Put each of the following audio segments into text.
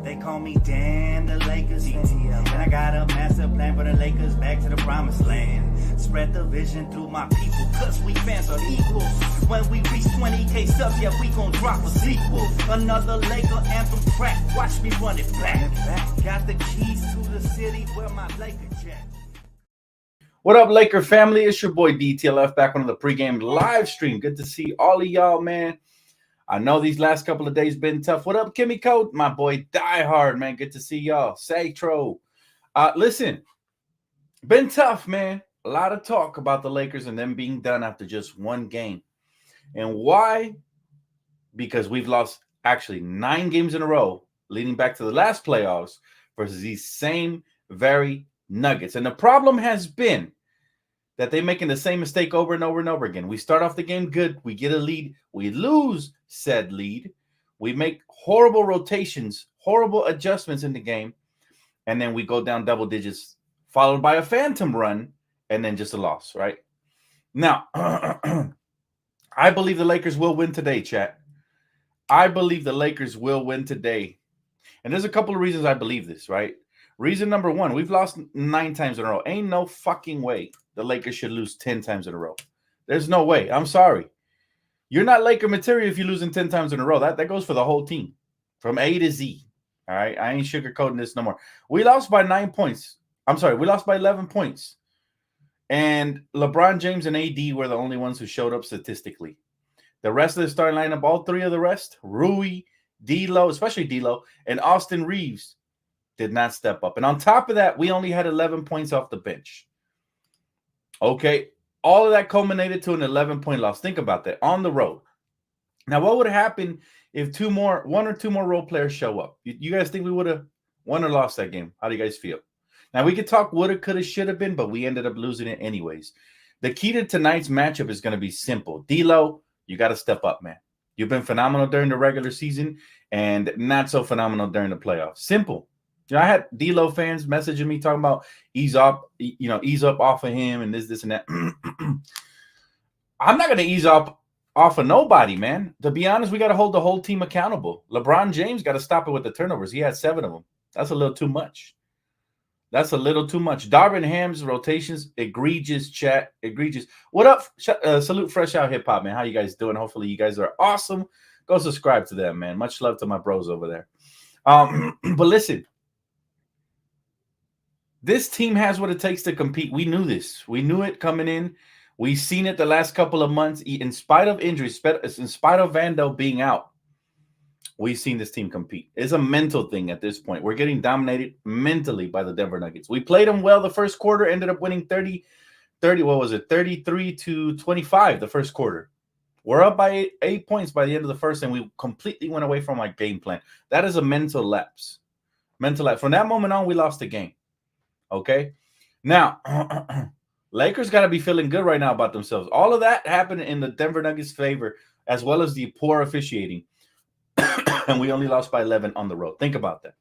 They call me Dan, the Lakers fan. And I got a master plan for the Lakers back to the promised land. Spread the vision through my people, cause we fans are equal. When we reach 20K subs, yeah, we gon' drop a sequel. Another Laker anthem track, watch me run it back. Got the keys to the city where my Laker jet. What up, Laker family? It's your boy DTLF back on the pregame live stream. Good to see all of y'all, man. I know these last couple of days been tough. What up, Kimmy Code? My boy Die Hard, man. Good to see y'all. Satro. Listen, been tough, man. A lot of talk about the Lakers and them being done after just one game. And why? Because we've lost actually 9 games in a row leading back to the last playoffs versus these same very Nuggets. And the problem has been that they're making the same mistake over and over and over again. We start off the game good. We get a lead. We lose said lead. We make horrible rotations, horrible adjustments in the game. And then we go down double digits, followed by a phantom run, and then just a loss, right? Now, I believe the Lakers will win today, chat. I believe the Lakers will win today. And there's a couple of reasons I believe this, right? Reason number one, we've lost 9 times in a row. Ain't no fucking way the Lakers should lose 10 times in a row. There's no way. I'm sorry. You're not Laker material if you're losing 10 times in a row. That goes for the whole team from A to Z. All right. I ain't sugarcoating this no more. We lost by 9 points. I'm sorry. We lost by 11 points. And LeBron James and AD were the only ones who showed up statistically. The rest of the starting lineup, all 3 of the rest, Rui, D'Lo, especially D'Lo, and Austin Reeves, did not step up. And on top of that, we only had 11 points off the bench. Okay, all of that culminated to an 11-point loss. Think about that, on the road. Now, what would happen if 1 or 2 more role players show up? You guys think we would have won or lost that game? How do you guys feel? Now, we could talk woulda, coulda, shoulda been, but we ended up losing it anyways. The key to tonight's matchup is going to be simple. D'Lo, you got to step up, man. You've been phenomenal during the regular season and not so phenomenal during the playoffs. Simple. You know, I had D'Lo fans messaging me talking about ease up off of him and this and that. I'm not going to ease up off of nobody, man. To be honest, we got to hold the whole team accountable. LeBron James got to stop it with the turnovers. He had 7 of them. That's a little too much. That's a little too much. Darvin Ham's rotations, egregious, chat, egregious. What up? Salute Fresh Out Hip Hop, man. How you guys doing? Hopefully you guys are awesome. Go subscribe to them, man. Much love to my bros over there. But listen, this team has what it takes to compete. We knew this. We knew it coming in. We've seen it the last couple of months. In spite of injuries, in spite of Vando being out, we've seen this team compete. It's a mental thing at this point. We're getting dominated mentally by the Denver Nuggets. We played them well the first quarter, ended up winning 33-25 the first quarter. We're up by 8 points by the end of the first, and we completely went away from our game plan. That is a mental lapse. From that moment on, we lost the game. Okay? Now, Lakers got to be feeling good right now about themselves. All of that happened in the Denver Nuggets' favor, as well as the poor officiating. And we only lost by 11 on the road. Think about that.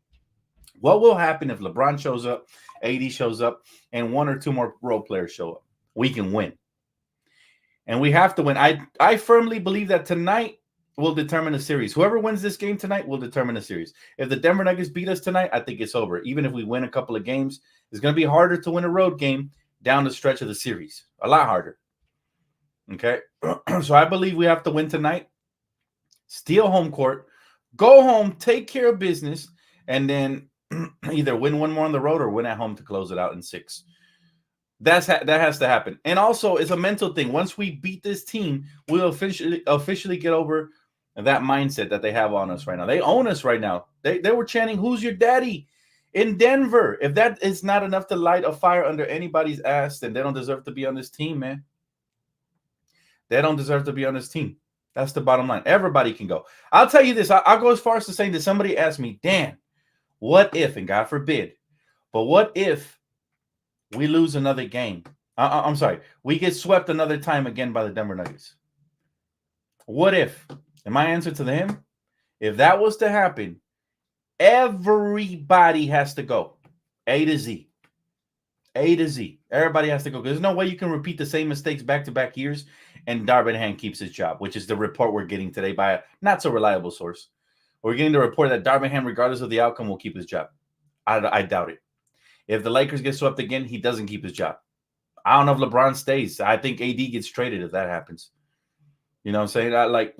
What will happen if LeBron shows up, AD shows up, and 1 or 2 more role players show up? We can win. And we have to win. I firmly believe that tonight will determine the series. Whoever wins this game tonight will determine the series. If the Denver Nuggets beat us tonight, I think it's over. Even if we win a couple of games, it's going to be harder to win a road game down the stretch of the series. A lot harder. Okay? So I believe we have to win tonight, steal home court, go home, take care of business, and then either win 1 more on the road or win at home to close it out in 6. That has to happen. And also, it's a mental thing. Once we beat this team, we'll officially get over that mindset that they have on us right now. They own us right now. They were chanting, "Who's your daddy?" in Denver. If that is not enough to light a fire under anybody's ass, then they don't deserve to be on this team, man. They don't deserve to be on this team. That's the bottom line. Everybody can go. I'll tell you this. I'll go as far as to say that somebody asked me, Dan, what if, and God forbid, but what if we lose another game? I'm sorry. We get swept another time again by the Denver Nuggets. What if? And my answer to him, if that was to happen, everybody has to go. A to Z. A to Z. Everybody has to go. There's no way you can repeat the same mistakes back-to-back years and Darvin Ham keeps his job, which is the report we're getting today by a not-so-reliable source. We're getting the report that Darvingham, regardless of the outcome, will keep his job. I doubt it. If the Lakers get swept again, he doesn't keep his job. I don't know if LeBron stays. I think AD gets traded if that happens. You know what I'm saying?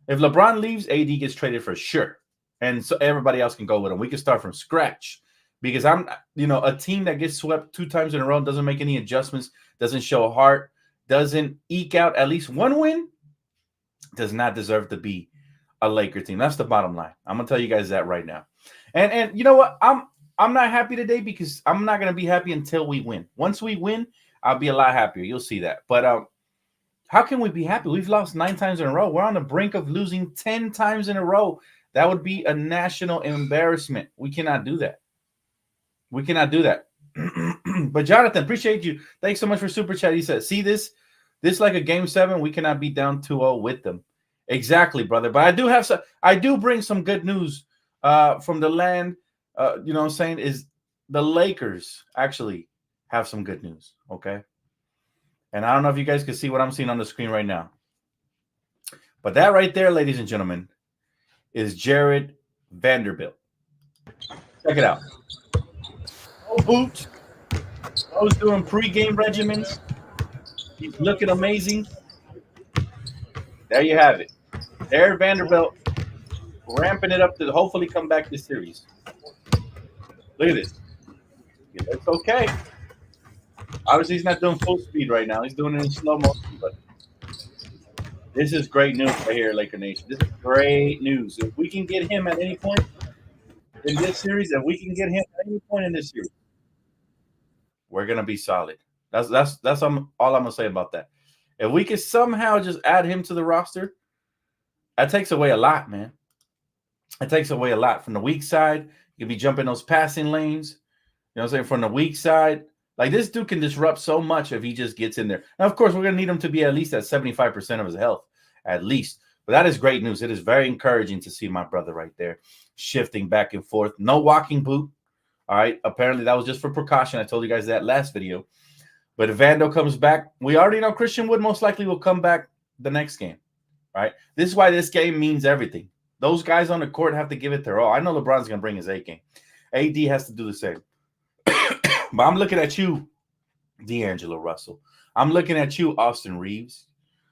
If LeBron leaves, AD gets traded for sure. And so everybody else can go with him. We can start from scratch. Because a team that gets swept 2 times in a row, doesn't make any adjustments, doesn't show heart, doesn't eke out at least one win, does not deserve to be a Laker team. That's the bottom line. I'm gonna tell you guys that right now. And you know what? I'm not happy today because I'm not gonna be happy until we win. Once we win, I'll be a lot happier. You'll see that. But how can we be happy? We've lost 9 times in a row. We're on the brink of losing 10 times in a row. That would be a national embarrassment. We cannot do that. We cannot do that. But Jonathan, appreciate you. Thanks so much for Super Chat. He said, see this like a game 7. We cannot be down 2-0 with them. Exactly, brother. But I do bring some good news from the land. You know what I'm saying? Is the Lakers actually have some good news. Okay. And I don't know if you guys can see what I'm seeing on the screen right now. But that right there, ladies and gentlemen, is Jared Vanderbilt. Check it out. No boots. I was doing pregame regimens. He's looking amazing. There you have it. Jared Vanderbilt ramping it up to hopefully come back this series. Look at this. It looks okay. Obviously, he's not doing full speed right now. He's doing it in slow motion, but this is great news right here, Laker Nation. This is great news. If we can get him at any point in this series, we're gonna be solid. That's all I'm gonna say about that. If we could somehow just add him to the roster, that takes away a lot, man. It takes away a lot from the weak side. You can be jumping those passing lanes. You know what I'm saying? From the weak side, like this dude can disrupt so much if he just gets in there. Now, of course, we're gonna need him to be at least at 75% of his health, at least. But that is great news. It is very encouraging to see my brother right there shifting back and forth. No walking boot. All right. Apparently, that was just for precaution. I told you guys that last video. But if Vando comes back, we already know Christian Wood most likely will come back the next game. Right. This is why this game means everything. Those guys on the court have to give it their all. I know LeBron's going to bring his A game. AD has to do the same. But I'm looking at you, D'Angelo Russell. I'm looking at you, Austin Reeves.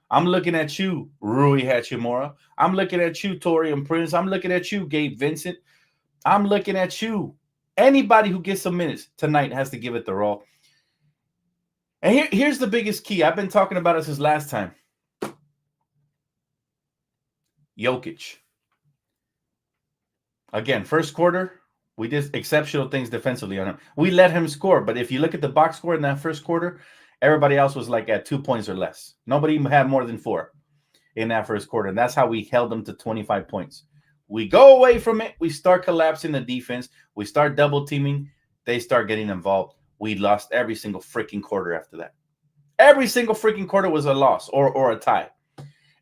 I'm looking at you, Rui Hachimura. I'm looking at you, Torian Prince. I'm looking at you, Gabe Vincent. I'm looking at you. Anybody who gets some minutes tonight has to give it their all. And here's the biggest key. I've been talking about it since last time. Jokic. Again, first quarter, we did exceptional things defensively on him. We let him score, but if you look at the box score in that first quarter, everybody else was like at 2 points or less. Nobody had more than 4 in that first quarter. And that's how we held them to 25 points. We go away from it. We start collapsing the defense. We start double teaming. They start getting involved. We lost every single freaking quarter after that. Every single freaking quarter was a loss or a tie.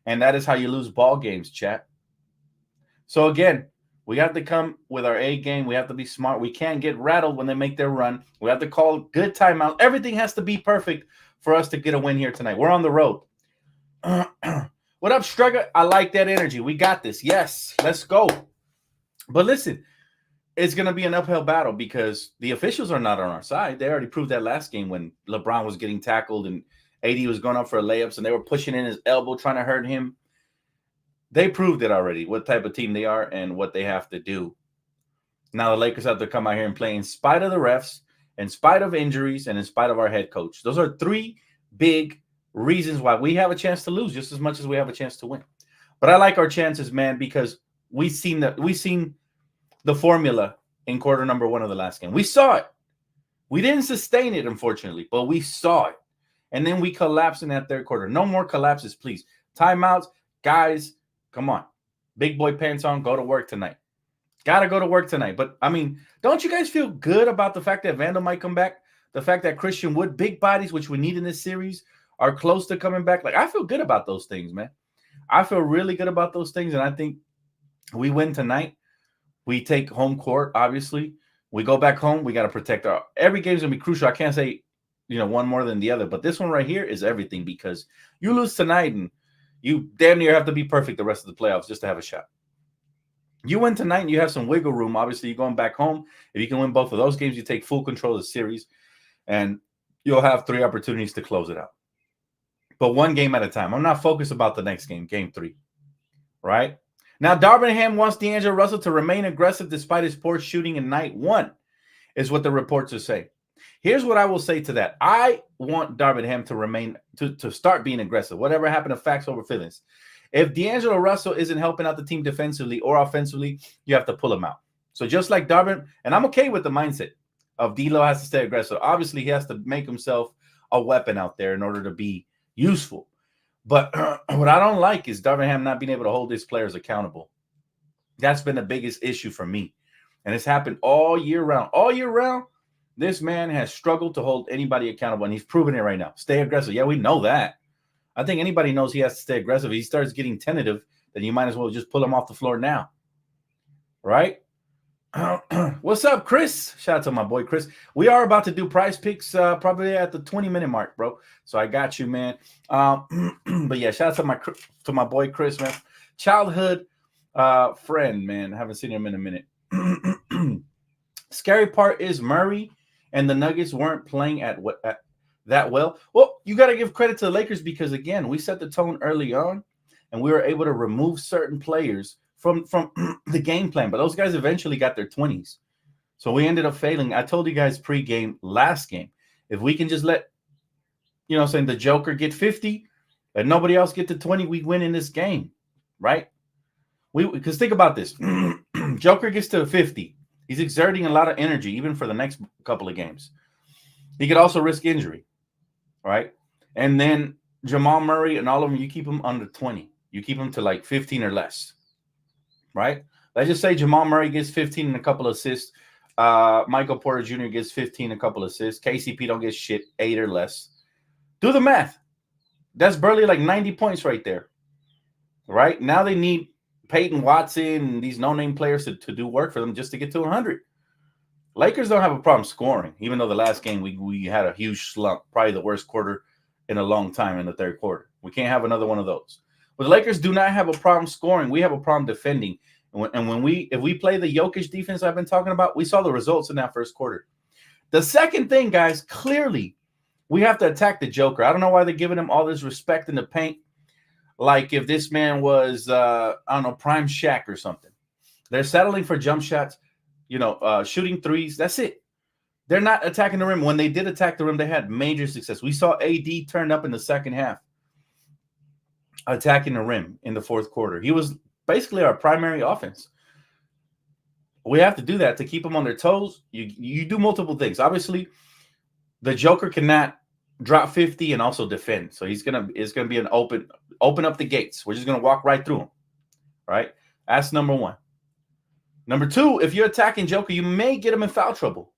And that is how you lose ball games, chat. So again, we have to come with our A game. We have to be smart. We can't get rattled when they make their run. We have to call good timeouts. Everything has to be perfect for us to get a win here tonight. We're on the road. What up, Strugger? I like that energy. We got this. Yes, let's go. But listen, it's going to be an uphill battle because the officials are not on our side. They already proved that last game when LeBron was getting tackled and AD was going up for layups and they were pushing in his elbow trying to hurt him. They proved it already, what type of team they are and what they have to do. Now the Lakers have to come out here and play in spite of the refs, in spite of injuries, and in spite of our head coach. Those are 3 big reasons why we have a chance to lose just as much as we have a chance to win. But I like our chances, man, because we've seen the formula in quarter number 1 of the last game. We saw it. We didn't sustain it, unfortunately, but we saw it. And then we collapsed in that third quarter. No more collapses, please. Timeouts, guys. Come on. Big boy pants on. Go to work tonight. Got to go to work tonight. But, I mean, don't you guys feel good about the fact that Vandal might come back? The fact that Christian Wood, big bodies, which we need in this series, are close to coming back? Like, I feel good about those things, man. I feel really good about those things, and I think we win tonight. We take home court, obviously. We go back home. We got to protect our – every game's going to be crucial. I can't say, one more than the other. But this one right here is everything because you lose tonight and you damn near have to be perfect the rest of the playoffs just to have a shot. You win tonight and you have some wiggle room. Obviously, you're going back home. If you can win both of those games, you take full control of the series, and you'll have 3 opportunities to close it out. But one game at a time. I'm not focused about the next game, game 3, right? Now, Darvin Ham wants D'Angelo Russell to remain aggressive despite his poor shooting in night 1, is what the reports are saying. Here's what I will say to that. I want Darvin Ham to remain, to start being aggressive. Whatever happened to facts over feelings. If D'Angelo Russell isn't helping out the team defensively or offensively, you have to pull him out. So just like Darvin, and I'm okay with the mindset of D'Lo has to stay aggressive. Obviously, he has to make himself a weapon out there in order to be useful. But what I don't like is Darvin Ham not being able to hold his players accountable. That's been the biggest issue for me. And it's happened all year round. All year round, this man has struggled to hold anybody accountable, and he's proving it right now. Stay aggressive. Yeah, we know that. I think anybody knows he has to stay aggressive. If he starts getting tentative, then you might as well just pull him off the floor now. Right? What's up, Chris? Shout out to my boy, Chris. We are about to do prize picks probably at the 20-minute mark, bro. So I got you, man. But yeah, shout out to my boy, Chris, man. Childhood friend, man. Haven't seen him in a minute. Scary part is Murray and the Nuggets weren't playing that well. Well, you got to give credit to the Lakers because, again, we set the tone early on, and we were able to remove certain players from the game plan. But those guys eventually got their 20s. So we ended up failing. I told you guys pregame last game, if we can just let, the Joker get 50 and nobody else get to 20, we win in this game, right? Because think about this. Joker gets to 50. He's exerting a lot of energy, even for the next couple of games. He could also risk injury, right? And then Jamal Murray and all of them, you keep them under 20. You keep them to like 15 or less, right? Let's just say Jamal Murray gets 15 and a couple of assists. Michael Porter Jr. gets 15, a couple of assists. KCP don't get shit, 8 or less. Do the math. That's barely like 90 points right there, right? Now they need Peyton Watson and these no-name players to do work for them just to get to 100. Lakers don't have a problem scoring, even though the last game we had a huge slump, probably the worst quarter in a long time in the third quarter. We can't have another one of those. But the Lakers do not have a problem scoring. We have a problem defending. And if we play the Jokic defense I've been talking about, we saw the results in that first quarter. The second thing, guys, clearly we have to attack the Joker. I don't know why they're giving him all this respect in the paint. Like if this man was, prime Shaq or something. They're settling for jump shots, shooting threes. That's it. They're not attacking the rim. When they did attack the rim, they had major success. We saw AD turn up in the second half, attacking the rim in the fourth quarter. He was basically our primary offense. We have to do that to keep them on their toes. You do multiple things. Obviously, the Joker cannot drop 50 and also defend. So it's gonna be an open up the gates. We're just gonna walk right through them. Right? That's number one. Number two, if you're attacking Joker, you may get him in foul trouble.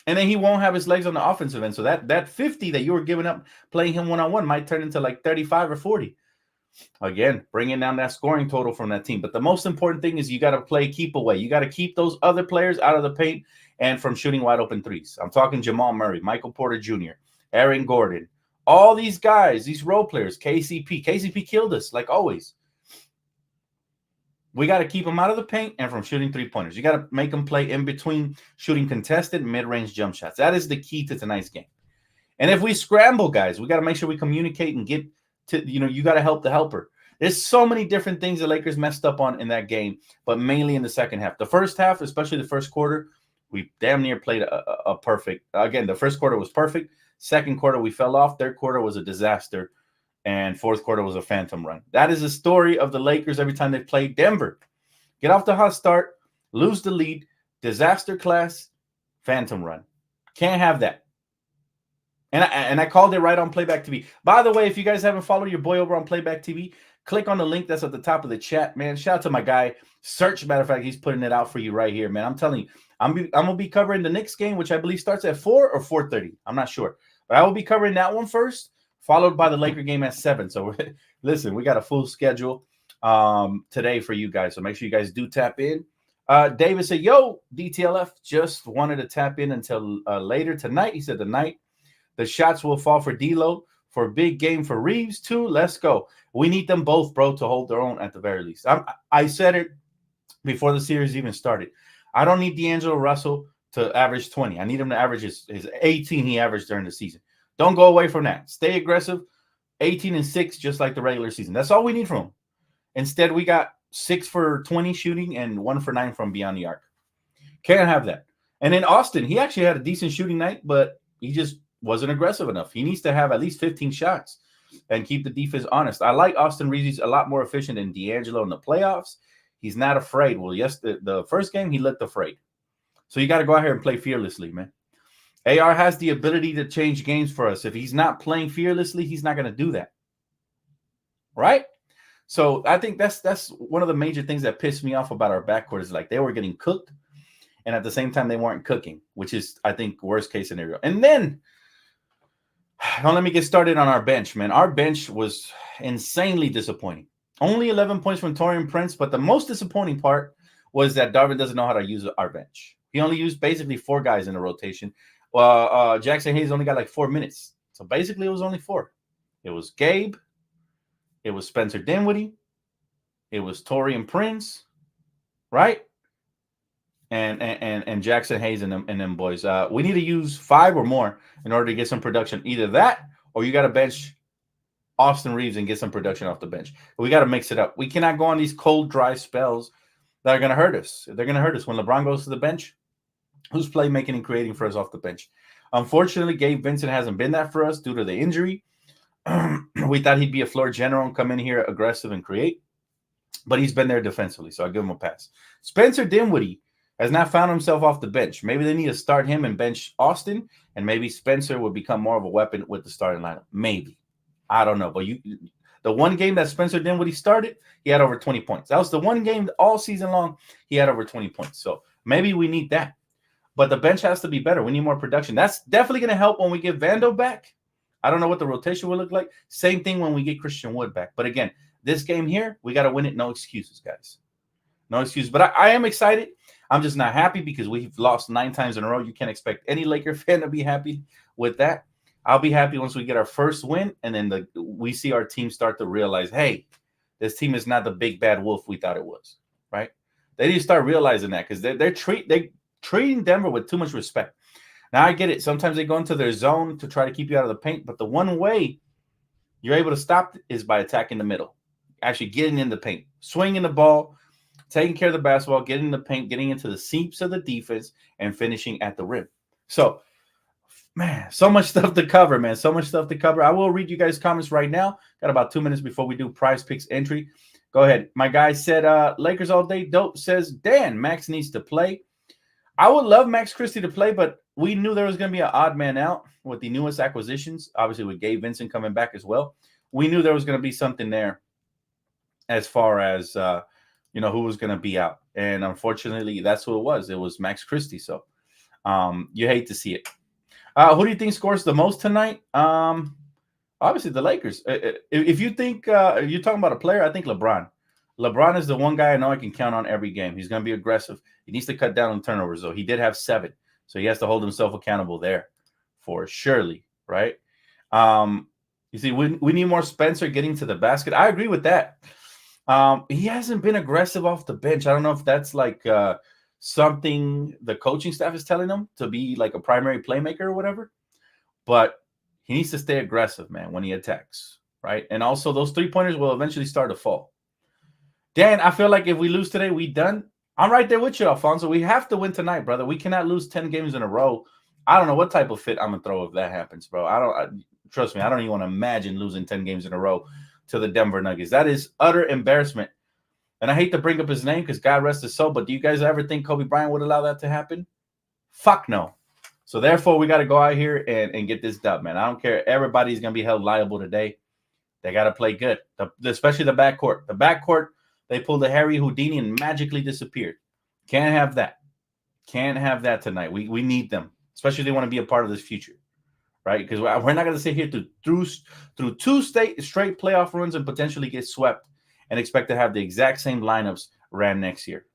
And then he won't have his legs on the offensive end. So that 50 that you were giving up playing him one-on-one might turn into like 35 or 40. Again, bringing down that scoring total from that team. But the most important thing is you got to play keep away. You got to keep those other players out of the paint and from shooting wide open threes. I'm talking Jamal Murray, Michael Porter Jr., Aaron Gordon, all these guys, these role players, KCP. KCP killed us like always. We got to keep them out of the paint and from shooting three-pointers. You got to make them play in between shooting contested mid-range jump shots. That is the key to tonight's game. And if we scramble, guys, we got to make sure we communicate and get to, you got to help the helper. There's so many different things the Lakers messed up on in that game, but mainly in the second half. The first half, especially the first quarter, we damn near played a perfect. Again, the first quarter was perfect. Second quarter, we fell off. Third quarter was a disaster. And fourth quarter was a phantom run. That is the story of the Lakers every time they play Denver. Get off the hot start, lose the lead, disaster class, phantom run. Can't have that. And I called it right on Playback TV. By the way, if you guys haven't followed your boy over on Playback TV, click on the link that's at the top of the chat, man. Shout out to my guy, Search. Matter of fact, he's putting it out for you right here, man. I'm telling you, I'm going to be covering the Knicks game, which I believe starts at 4 or 4:30. I'm not sure. But I will be covering that one first, followed by the Laker game at 7. So, listen, we got a full schedule today for you guys. So make sure you guys do tap in. David said, yo, DTLF, just wanted to tap in until later tonight. He said tonight the shots will fall for D'Lo, for a big game for Reeves too. Let's go. We need them both, bro, to hold their own at the very least. I said it before the series even started. I don't need D'Angelo Russell to average 20. I need him to average his 18 he averaged during the season. Don't go away from that. Stay aggressive. 18-6, just like the regular season. That's all we need from him. Instead, we got 6 for 20 shooting and 1 for 9 from beyond the arc. Can't have that. And in Austin, he actually had a decent shooting night, but he just wasn't aggressive enough. He needs to have at least 15 shots and keep the defense honest. I like Austin Reeves. He's a lot more efficient than D'Angelo in the playoffs. He's not afraid. Well, yes, the first game, he looked afraid. So you got to go out here and play fearlessly, man. AR has the ability to change games for us. If he's not playing fearlessly, he's not going to do that. Right? So I think that's one of the major things that pissed me off about our backcourt is like they were getting cooked, and at the same time they weren't cooking, which is, I think, worst case scenario. And then, don't let me get started on our bench, man. Our bench was insanely disappointing. Only 11 points from Taurean Prince, but the most disappointing part was that Darvin doesn't know how to use our bench. He only used basically 4 guys in the rotation. Jackson Hayes only got like 4 minutes. So basically it was only 4. It was Gabe. It was Spencer Dinwiddie. It was Taurean Prince, right? And Jackson Hayes and them boys. We need to use 5 or more in order to get some production. Either that or you got to bench Austin Reeves and get some production off the bench. We got to mix it up. We cannot go on these cold, dry spells that are going to hurt us. They're going to hurt us. When LeBron goes to the bench, who's playmaking and creating for us off the bench? Unfortunately, Gabe Vincent hasn't been that for us due to the injury. We thought he'd be a floor general and come in here aggressive and create, but he's been there defensively, so I'll give him a pass. Spencer Dinwiddie has not found himself off the bench. Maybe they need to start him and bench Austin, and maybe Spencer would become more of a weapon with the starting lineup. Maybe. I don't know. But the one game that Spencer Dinwiddie started, he had over 20 points. That was the one game all season long he had over 20 points. So maybe we need that. But the bench has to be better. We need more production. That's definitely going to help when we get Vando back. I don't know what the rotation will look like. Same thing when we get Christian Wood back. But again, this game here, we got to win it. No excuses, guys. No excuses. But I am excited. I'm just not happy because we've lost 9 times in a row. You can't expect any Laker fan to be happy with that. I'll be happy once we get our first win, and then we see our team start to realize, hey, this team is not the big bad wolf we thought it was, right? They need to start realizing that because they're treating Denver with too much respect. Now I get it. Sometimes they go into their zone to try to keep you out of the paint, but the one way you're able to stop is by attacking the middle, actually getting in the paint, swinging the ball, taking care of the basketball, getting in the paint, getting into the seams of the defense, and finishing at the rim. So, man, so much stuff to cover, man. So much stuff to cover. I will read you guys' comments right now. Got about 2 minutes before we do Prize Picks entry. Go ahead. My guy said, Lakers all day. Dope says, Dan, Max needs to play. I would love Max Christie to play, but we knew there was going to be an odd man out with the newest acquisitions, obviously with Gabe Vincent coming back as well. We knew there was going to be something there as far as, who was going to be out. And unfortunately, that's who it was. It was Max Christie. So you hate to see it. Who do you think scores the most tonight? Obviously, the Lakers. If you think you're talking about a player, I think LeBron. LeBron is the one guy I know I can count on every game. He's going to be aggressive. He needs to cut down on turnovers, though. He did have 7, so he has to hold himself accountable there for surely, right? You see, we need more Spencer getting to the basket. I agree with that. He hasn't been aggressive off the bench. I don't know if that's like something the coaching staff is telling him to be like a primary playmaker or whatever, but he needs to stay aggressive, man, when he attacks, right? And also those 3-pointers will eventually start to fall. Dan, I feel like if we lose today, we done. I'm right there with you, Alfonso. We have to win tonight, brother. We cannot lose 10 games in a row. I don't know what type of fit I'm going to throw if that happens, bro. Trust me, I don't even want to imagine losing 10 games in a row to the Denver Nuggets. That is utter embarrassment. And I hate to bring up his name because God rest his soul, but do you guys ever think Kobe Bryant would allow that to happen? Fuck no. So therefore, we got to go out here and get this dub, man. I don't care. Everybody's going to be held liable today. They got to play good, especially the backcourt. The backcourt, they pulled a Harry Houdini and magically disappeared. Can't have that. Can't have that tonight. We need them, especially if they want to be a part of this future, right? Because we're not going to sit here through 2 straight playoff runs and potentially get swept and expect to have the exact same lineups ran next year.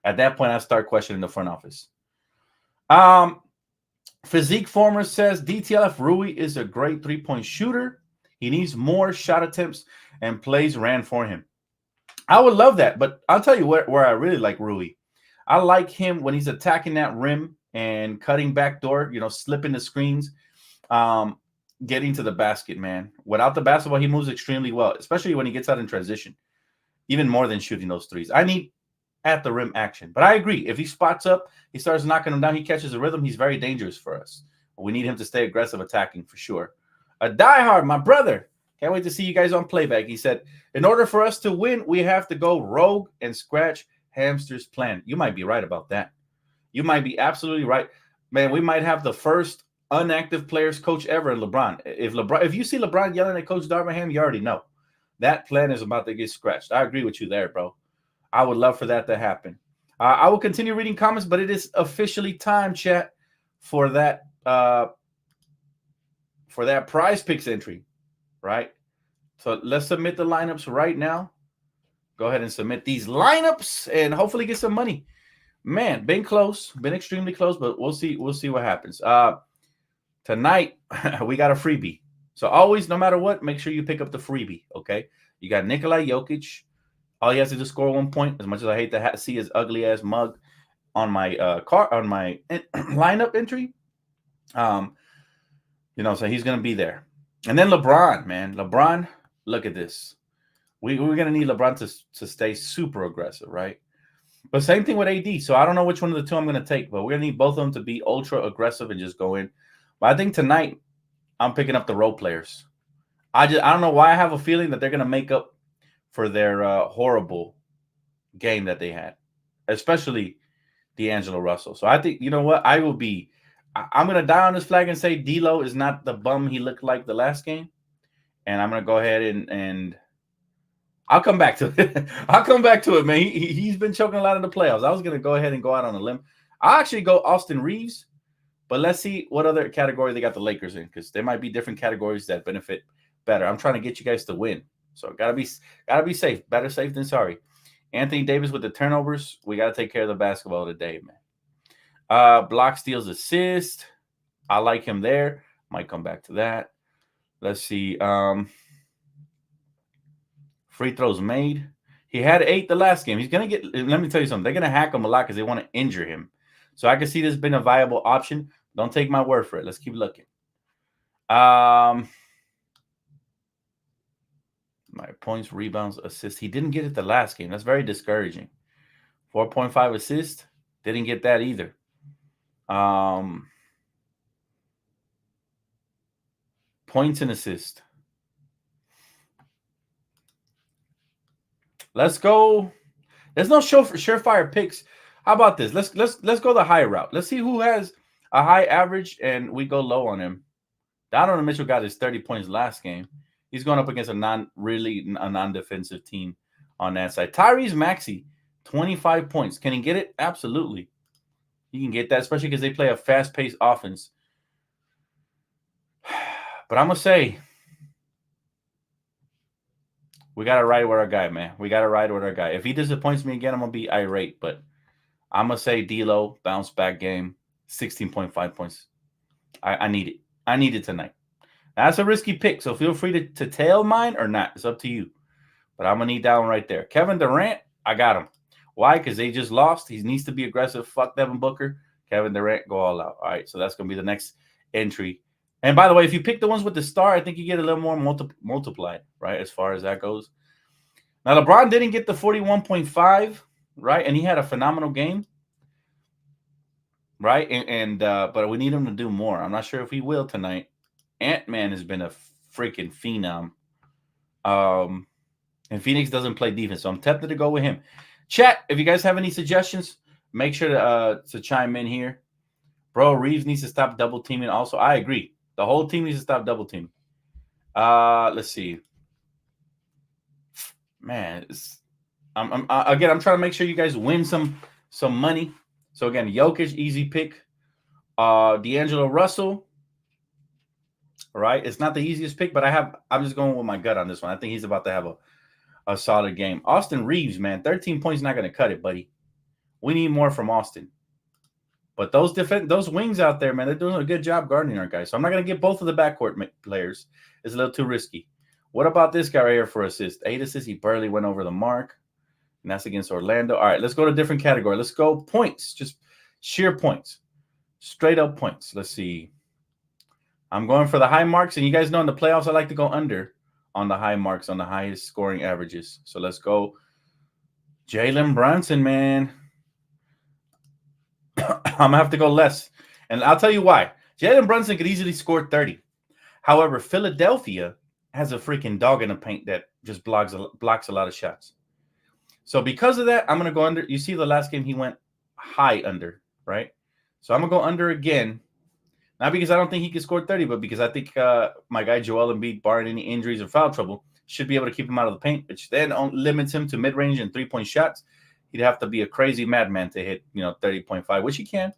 At that point, I start questioning the front office. Physique Former says DTLF Rui is a great 3-point shooter. He needs more shot attempts and plays ran for him. I would love that, but I'll tell you where I really like Rui. I like him when he's attacking that rim and cutting back door, slipping the screens, um, getting to the basket, man. Without the basketball, he moves extremely well, especially when he gets out in transition, even more than shooting those threes. I need at the rim action. But I agree. If he spots up, he starts knocking them down, he catches a rhythm, he's very dangerous for us. We need him to stay aggressive attacking for sure. A diehard, my brother. Can't wait to see you guys on playback. He said, in order for us to win, we have to go rogue and scratch Hamster's plan. You might be right about that. You might be absolutely right. Man, we might have the first unactive players coach ever in LeBron. If you see LeBron yelling at Coach Darvingham, you already know. That plan is about to get scratched. I agree with you there, bro. I would love for that to happen. I will continue reading comments, but it is officially time, chat, for that prize picks entry, right? So let's submit the lineups right now. Go ahead and submit these lineups and hopefully get some money. Man, been close, been extremely close, but we'll see. We'll see what happens. Tonight we got a freebie. So always, no matter what, make sure you pick up the freebie. Okay, you got Nikolai Jokic. All he has to do is score 1 point. As much as I hate to see his ugly ass mug on my lineup entry, so he's gonna be there. And then LeBron, man, look at this. We're gonna need LeBron to stay super aggressive, right? But same thing with AD. So I don't know which one of the two I'm gonna take, but we're gonna need both of them to be ultra aggressive and just go in. But I think tonight I'm picking up the role players. I don't know why I have a feeling that they're gonna make up for their horrible game that they had, especially D'Angelo Russell. So I think, you know what? I'm going to die on this flag and say D'Lo is not the bum he looked like the last game. And I'm going to go ahead and I'll come back to it. I'll come back to it, man. He's been choking a lot in the playoffs. I was going to go ahead and go out on a limb. I'll actually go Austin Reeves, but let's see what other category they got the Lakers in, because there might be different categories that benefit better. I'm trying to get you guys to win. So gotta be safe. Better safe than sorry. Anthony Davis with the turnovers. We gotta take care of the basketball today, man. Block, steals, assist. I like him there. Might come back to that. Let's see. Free throws made. He had 8 the last game. He's gonna get. Let me tell you something. They're gonna hack him a lot because they want to injure him. So I can see this being a viable option. Don't take my word for it. Let's keep looking. My points, rebounds, assists. He didn't get it the last game. That's very discouraging. 4.5 assists. Didn't get that either. Points and assist. Let's go. There's no surefire picks. How about this? Let's go the high route. Let's see who has a high average and we go low on him. Donovan Mitchell got his 30 points last game. He's going up against a non-defensive team on that side. Tyrese Maxey, 25 points. Can he get it? Absolutely. He can get that, especially because they play a fast-paced offense. But I'm going to say we got to ride with our guy, man. We got to ride with our guy. If he disappoints me again, I'm going to be irate. But I'm going to say D'Lo, bounce back game, 16.5 points. I need it. I need it tonight. That's a risky pick, so feel free to tail mine or not. It's up to you. But I'm going to need that one right there. Kevin Durant, I got him. Why? Because they just lost. He needs to be aggressive. Fuck Devin Booker. Kevin Durant, go all out. All right, so that's going to be the next entry. And by the way, if you pick the ones with the star, I think you get a little more multiplied, right, as far as that goes. Now, LeBron didn't get the 41.5, right, and he had a phenomenal game, right? But we need him to do more. I'm not sure if he will tonight. Ant-Man has been a freaking phenom. And Phoenix doesn't play defense, so I'm tempted to go with him. Chat, if you guys have any suggestions, make sure to chime in here. Bro, Reeves needs to stop double teaming. Also, I agree. The whole team needs to stop double teaming. Let's see. Man, I'm trying to make sure you guys win some money. So again, Jokic, easy pick. D'Angelo Russell. All right, it's not the easiest pick, but I'm just going with my gut on this one. I think he's about to have a solid game. Austin Reeves, man, 13 points not going to cut it, buddy. We need more from Austin. But those wings out there, man, they're doing a good job guarding our guys. So I'm not going to get both of the backcourt players. It's a little too risky. What about this guy right here for assist? 8 assists. He barely went over the mark. and that's against Orlando. All right, let's go to a different category. Let's go points, just sheer points, straight up points. Let's see. I'm going for the high marks, and you guys know in the playoffs I like to go under on the high marks, on the highest scoring averages. So let's go Jalen Brunson, man. I'm going to have to go less, and I'll tell you why. Jalen Brunson could easily score 30. However, Philadelphia has a freaking dog in the paint that just blocks a lot of shots. So because of that, I'm going to go under. You see the last game he went high under, right? So I'm going to go under again. Not because I don't think he can score 30, but because I think my guy Joel Embiid, barring any injuries or foul trouble, should be able to keep him out of the paint, which then limits him to mid-range and three-point shots. He'd have to be a crazy madman to hit, 30.5, which he can.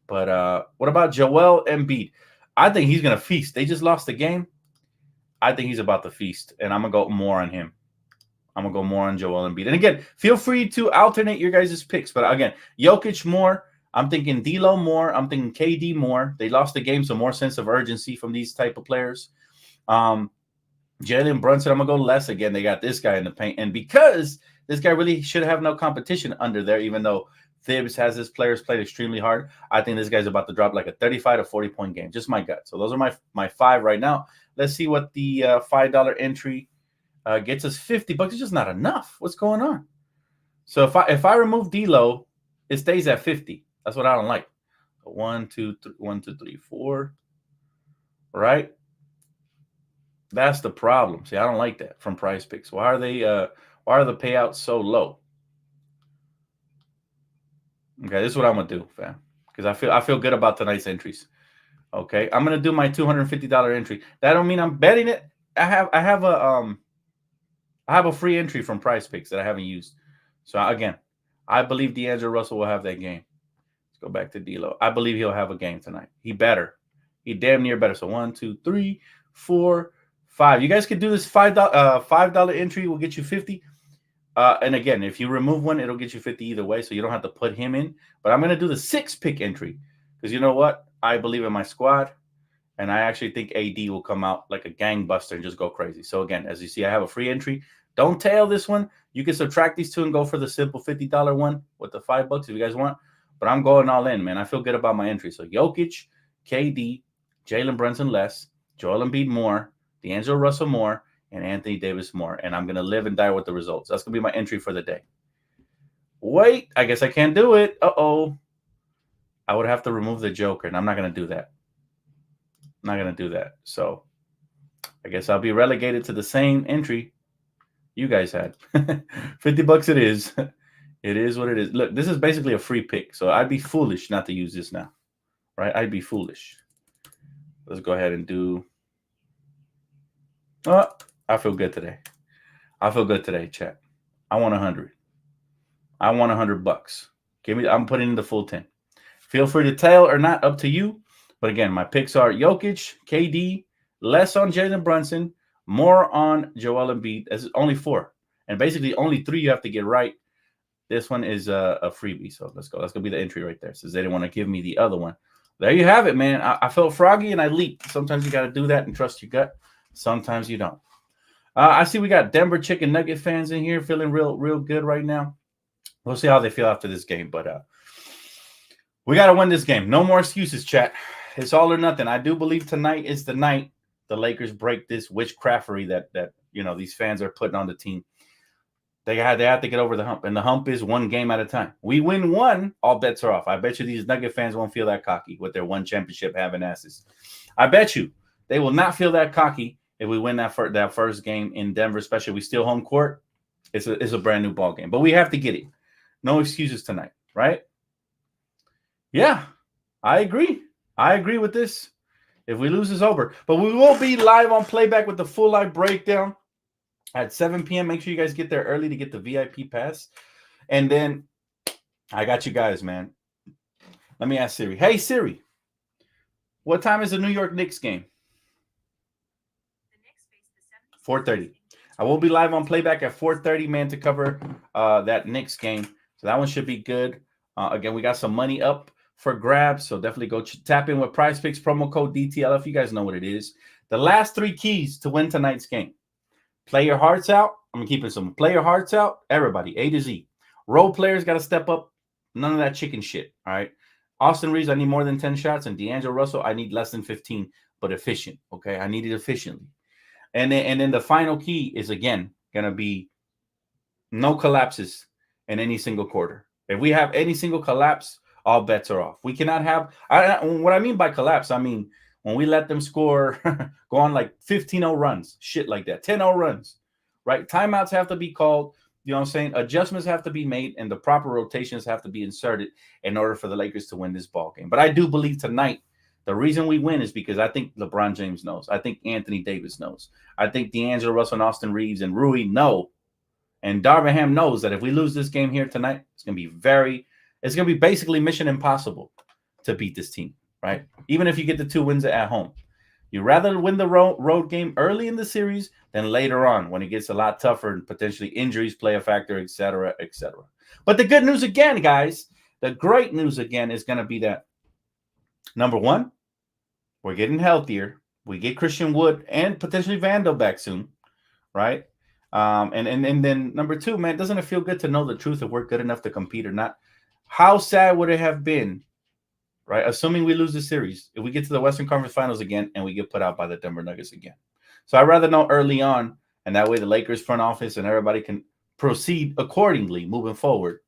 But what about Joel Embiid? I think he's going to feast. They just lost the game. I think he's about to feast, and I'm going to go more on him. I'm going to go more on Joel Embiid. And again, feel free to alternate your guys' picks. But again, Jokic more. I'm thinking D'Lo more. I'm thinking KD more. They lost the game, so more sense of urgency from these type of players. Jalen Brunson, I'm going to go less again. They got this guy in the paint. And because this guy really should have no competition under there, even though Thibs has his players played extremely hard, I think this guy's about to drop like a 35 to 40-point game. Just my gut. So those are my five right now. Let's see what the $5 entry gets us. $50. It's just not enough. What's going on? So if I remove D'Lo, it stays at 50. That's what I don't like. 1, 2, 3, 4. Right? That's the problem. See, I don't like that from Prize Picks. Why are the payouts so low? Okay, this is what I'm gonna do, fam. Because I feel good about tonight's entries. Okay, I'm gonna do my $250 entry. That don't mean I'm betting it. I have a free entry from Prize Picks that I haven't used. So again, I believe D'Angelo Russell will have that game. Let's go back to D'Lo. I believe he'll have a game tonight. He better. He damn near better. So 1, 2, 3, 4, 5. You guys could do this $5 entry. Will get you 50. And again, if you remove one, it'll get you 50 either way. So you don't have to put him in. But I'm gonna do the 6-pick entry because you know what? I believe in my squad, and I actually think AD will come out like a gangbuster and just go crazy. So again, as you see, I have a free entry. Don't tail this one. You can subtract these two and go for the simple $50 one with the $5 if you guys want. But I'm going all in, man. I feel good about my entry. So Jokic, KD, Jalen Brunson less, Joel Embiid more, D'Angelo Russell more, and Anthony Davis more. And I'm going to live and die with the results. That's going to be my entry for the day. Wait, I guess I can't do it. Uh-oh. I would have to remove the Joker, and I'm not going to do that. I'm not going to do that. So I guess I'll be relegated to the same entry you guys had. $50 it is. It is what it is. Look, this is basically a free pick, so I'd be foolish not to use this now, right? I'd be foolish. Let's go ahead and do. Oh, I feel good today. I feel good today, chat. I want 100. I want $100. Give me. I'm putting in the full 10. Feel free to tail or not, up to you. But again, my picks are Jokic, KD, less on Jalen Brunson, more on Joel Embiid. That's only 4, and basically only 3 you have to get right. This one is a freebie, so let's go. That's gonna be the entry right there. Since they didn't want to give me the other one. There you have it, man. I felt froggy and I leaked. Sometimes you got to do that and trust your gut. Sometimes you don't. I see we got Denver Chicken Nugget fans in here feeling real good right now. We'll see how they feel after this game, but we got to win this game. No more excuses, chat. It's all or nothing. I do believe tonight is the night the Lakers break this witchcraftery that these fans are putting on the team. They have to get over the hump, and the hump is one game at a time. We win one, all bets are off. I bet you these Nugget fans won't feel that cocky with their one championship having asses. I bet you they will not feel that cocky if we win that first game in Denver, especially if we steal home court. It's a brand new ball game, but we have to get it. No excuses tonight, right? Yeah, I agree. I agree with this. If we lose, it's over. But we will be live on playback with the full live breakdown at 7 p.m. Make sure you guys get there early to get the VIP pass. And then I got you guys, man. Let me ask Siri. Hey, Siri, what time is the New York Knicks game? 4:30. I will be live on playback at 4:30, man, to cover that Knicks game. So that one should be good. Again, we got some money up for grabs, so definitely go tap in with Prize Picks, promo code DTLF. You guys know what it is. The last 3 keys to win tonight's game. Play your hearts out I'm keeping some player hearts out. Everybody, A to Z. Role players got to step up. None of that chicken shit. All right. Austin Reeves, I need more than 10 shots. And D'Angelo Russell, I need less than 15, but efficient. Okay. I need it efficiently. And then the final key is, again, going to be no collapses in any single quarter. If we have any single collapse, all bets are off. We cannot have what I mean by collapse. I mean, when we let them score, go on like 15-0 runs, shit like that, 10-0 runs, right? Timeouts have to be called. You know what I'm saying? Adjustments have to be made, and the proper rotations have to be inserted in order for the Lakers to win this ball game. But I do believe tonight, the reason we win is because I think LeBron James knows. I think Anthony Davis knows. I think D'Angelo Russell and Austin Reeves and Rui know. And Darvin Ham knows that if we lose this game here tonight, it's going to be basically mission impossible to beat this team, right? Even if you get the 2 wins at home. You'd rather win the road game early in the series than later on when it gets a lot tougher and potentially injuries play a factor, et cetera, et cetera. But the good news again, guys, the great news again is going to be that, number one, we're getting healthier. We get Christian Wood and potentially Vando back soon, right? And then number two, man, doesn't it feel good to know the truth if we're good enough to compete or not? How sad would it have been, right? Assuming we lose the series, if we get to the Western Conference Finals again and we get put out by the Denver Nuggets again. So I'd rather know early on, and that way the Lakers front office and everybody can proceed accordingly moving forward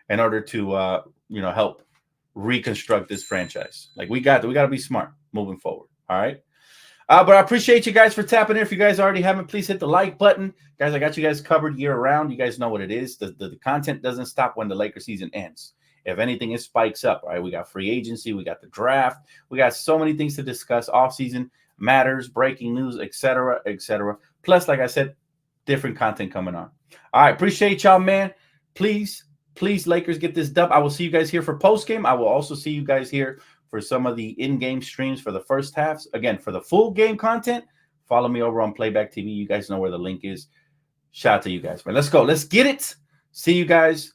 in order to help reconstruct this franchise. Like we got to be smart moving forward. All right. But I appreciate you guys for tapping in. If you guys already haven't, please hit the like button. Guys, I got you guys covered year round. You guys know what it is. The content doesn't stop when the Lakers season ends. If anything, it spikes up. All right. We got free agency. We got the draft. We got so many things to discuss. Offseason matters, breaking news, et cetera, et cetera. Plus, like I said, different content coming on. All right. Appreciate y'all, man. Please, Lakers, get this dub. I will see you guys here for post-game. I will also see you guys here for some of the in-game streams for the first halves. Again, for the full game content, follow me over on Playback TV. You guys know where the link is. Shout out to you guys, man. Let's go. Let's get it. See you guys